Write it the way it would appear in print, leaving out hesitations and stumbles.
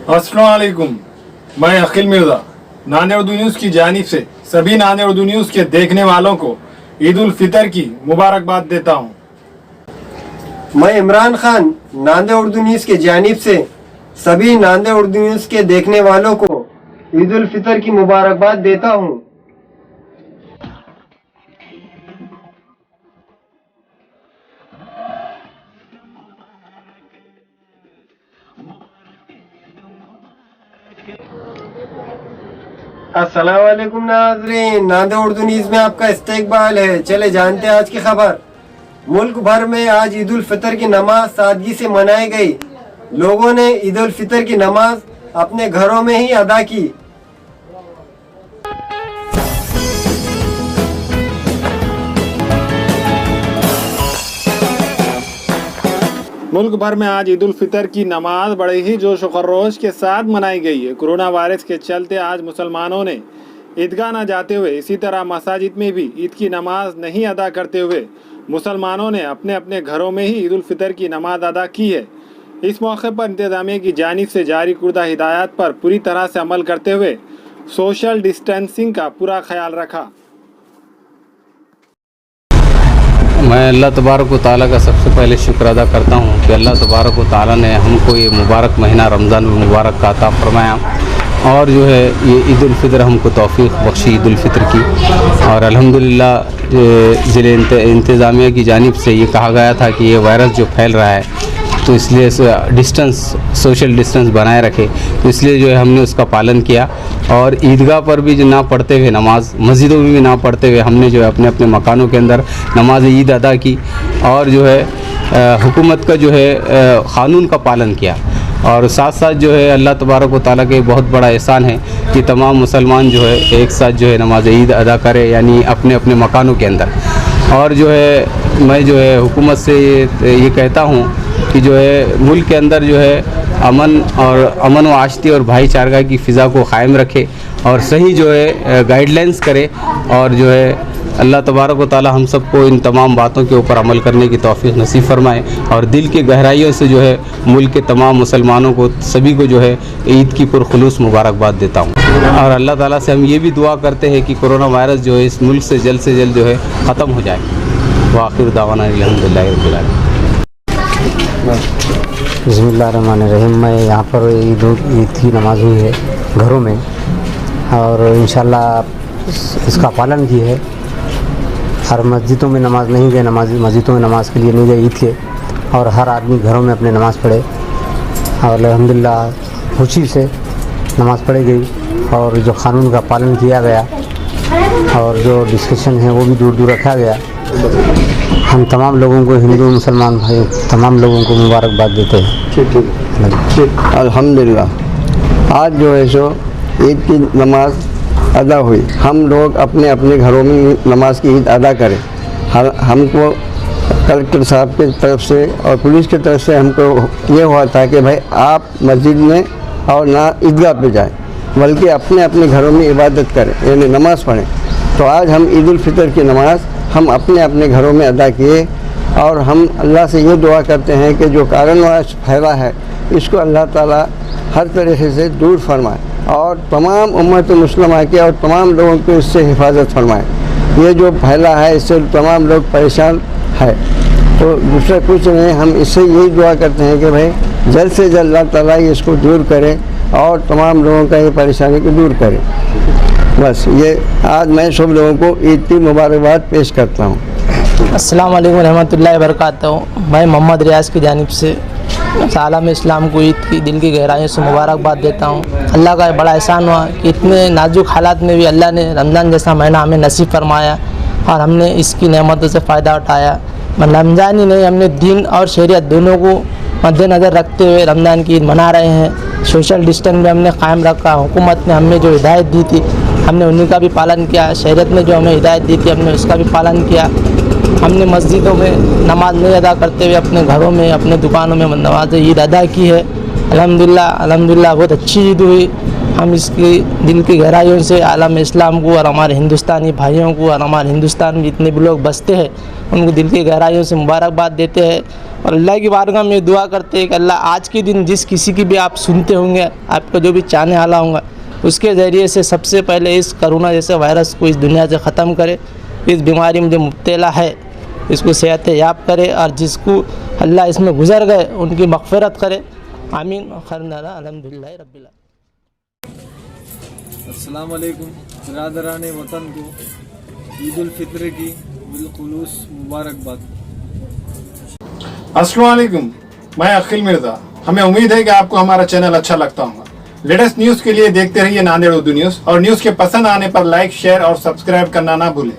अस्सलाम वालेकुम। मैं अखिल मिर्ज़ा नाने उर्दू न्यूज़ की जानिब से सभी नाने उर्दू न्यूज़ के देखने वालों को ईद उल फितर की मुबारकबाद देता हूँ। मैं इमरान खान नांदे उर्दू न्यूज़ के जानिब से सभी नांदे उर्दू न्यूज़ के देखने वालों को ईद उल फितर की मुबारकबाद देता हूँ। अस्सलाम वालेकुम नाज़रीन, नांदे उर्दू न्यूज़ में आपका इस्तकबाल है। चले जानते हैं आज की खबर। मुल्क भर में आज ईद उल फितर की नमाज सादगी से मनाई गई। लोगों ने ईद उल फितर की नमाज अपने घरों में ही अदा की। मुल्क भर में आज ईद उल फितर की नमाज बड़े ही जोश व खरोश के साथ मनाई गई है। कोरोना वायरस के चलते आज मुसलमानों ने ईदगाह न जाते हुए इसी तरह मसाजिद में भी ईद की नमाज नहीं अदा करते हुए मुसलमानों ने अपने अपने घरों में ही ईद उल फितर की नमाज अदा की है। इस मौके पर इंतज़ामिया की जानिब से जारी कुर्दा हिदायत पर पूरी तरह से अमल करते हुए सोशल डिस्टेंसिंग का पूरा ख्याल रखा। मैं अल्लाह तबारक व तआला का सबसे पहले शुक्र अदा करता हूँ कि अल्लाह तबारक व तआला ने हमको ये मुबारक महीना रमज़ान मुबारक का अता फरमाया और जो है ये ईद उल फितर हमको तौफीक बख्शी ईद उल फितर की। और अल्हम्दुलिल्लाह ज़िले इंतज़ामिया की जानिब से ये कहा गया था कि ये वायरस जो फैल रहा है तो इसलिए सोशल डिस्टेंस बनाए रखे, तो इसलिए जो है हमने उसका पालन किया। और ईदगाह पर भी जो ना पढ़ते हुए नमाज, मस्जिदों में भी ना पढ़ते हुए हमने जो है अपने अपने मकानों के अंदर नमाज ईद अदा की और जो है हुकूमत का जो है क़ानून का पालन किया। और साथ साथ जो है अल्लाह तबारक व तआला के बहुत बड़ा एहसान है कि तमाम मुसलमान जो है एक साथ जो है नमाज ईद अदा करे, यानी अपने अपने मकानों के अंदर। और जो है मैं जो है हुकूमत से ये कहता हूँ कि जो है मुल्क के अंदर जो है अमन व आशती और भाईचारा की फ़िज़ा को क़ायम रखे और सही जो है गाइडलाइंस करे। और जो है अल्लाह तबारक व तआला हम सबको इन तमाम बातों के ऊपर अमल करने की तौफ़ीक़ नसीब फरमाए। और दिल की गहराइयों से जो है मुल्क के तमाम मुसलमानों को सभी को जो है ईद की पुरखुलूस मुबारकबाद देता हूँ। और अल्लाह ताला से हम ये भी दुआ करते हैं कि कोरोना वायरस जो है इस मुल्क से जल्द जो है ख़त्म हो जाए। व आखिर दावाना अल्हम्दुलिल्लाहि रब्बिल आलमीन। बिस्मिल्लाहिर्रहमानिर्रहीम। मैं यहाँ पर ईद की नमाज हुई है घरों में और इंशाल्लाह इसका पालन की है। हर मस्जिदों में नमाज नहीं गए, मस्जिदों में नमाज के लिए नहीं गए ईद के, और हर आदमी घरों में अपने नमाज़ पढ़े और अल्हम्दुलिल्लाह खुशी से नमाज़ पढ़ी गई। और जो क़ानून का पालन किया गया और जो डिस्कशन है वो भी दूर दूर रखा गया। हम तमाम लोगों को, हिंदू मुसलमान भाई तमाम लोगों को मुबारकबाद देते हैं। अल्हम्दुलिल्लाह आज जो है सो ईद की नमाज अदा हुई। हम लोग अपने अपने घरों में नमाज की ईद अदा करें। हमको कलेक्टर साहब की तरफ से और पुलिस की तरफ से हमको ये हुआ था कि भाई आप मस्जिद में और ना ईदगाह पे जाएं, बल्कि अपने अपने घरों में इबादत करें, यानी नमाज़ पढ़ें। तो आज हम ईद उल फितर की नमाज़ हम अपने अपने घरों में अदा किए और हम अल्लाह से ये दुआ करते हैं कि जो कारणवश फैला है इसको अल्लाह ताला हर तरीके से दूर फरमाए और तमाम उम्मत मुस्लिमा के और तमाम लोगों को इससे हिफाजत फरमाए। ये जो फैला है इससे तमाम लोग परेशान है, तो दूसरा कुछ नहीं, हम इससे यही दुआ करते हैं कि भाई जल्द से जल्द अल्लाह ताला इसको दूर करे और तमाम लोगों का ये परेशानी को दूर करे। बस ये आज मैं सब लोगों को ईद की मुबारकबाद पेश करता हूँ। अस्सलाम वालेकुम रहमतुल्लाहि व बरकातहू। मैं मोहम्मद रियाज़ की जानिब से आलम इस्लाम को ईद की दिल की गहराइयों से मुबारकबाद देता हूँ। अल्लाह का बड़ा एहसान हुआ कि इतने नाजुक हालात में भी अल्लाह ने रमज़ान जैसा महीना हमें नसीब फरमाया और हमने इसकी नेमतों से फ़ायदा उठाया। रमज़ान ही नहीं, हमने दीन और शरीयत दोनों को मद्देनज़र रखते हुए रमज़ान की ईद मना रहे हैं। सोशल डिस्टेंस में हमने क़ायम रखा। हुकूमत ने हमें जो हिदायत दी थी हमने उन्हीं का भी पालन किया। शरीयत ने जो हमें हिदायत दी थी हमने उसका भी पालन किया। हमने मस्जिदों में नमाज नहीं अदा करते हुए अपने घरों में, अपने दुकानों में नमाज ईद अदा की है। अल्हम्दुलिल्लाह बहुत अच्छी ईद हुई। हम इसकी दिल की गहराइयों से आलम इस्लाम को और हमारे हिंदुस्तानी भाइयों को और हमारे हिंदुस्तान में जितने भी लोग बसते हैं उनको दिल की गहराइयों से मुबारकबाद देते हैं। اور اللہ کی بارگاہ میں دعا کرتے ہیں کہ اللہ آج کے دن جس کسی کی بھی آپ سنتے ہوں گے, آپ کا جو بھی چاہنے والا ہوں گا, اس کے ذریعے سے سب سے پہلے اس کرونا جیسے وائرس کو اس دنیا سے ختم کرے, اس بیماری میں جو مبتلا ہے اس کو صحت یاب کرے, اور جس کو اللہ اس میں گزر گئے ان کی مغفرت کرے. آمین. الحمدللہ رب العالمین. السلام علیکم برادران وطن کو عید الفطر کی بالخلوص مبارکباد. अस्सलाम वालेकुम, मैं अखिल मिर्ज़ा. हमें उम्मीद है कि आपको हमारा चैनल अच्छा लगता होगा. लेटेस्ट न्यूज़ के लिए देखते रहिए नांदेड़ उर्दू न्यूज़, और न्यूज़ के पसंद आने पर लाइक, शेयर और सब्सक्राइब करना ना भूलें.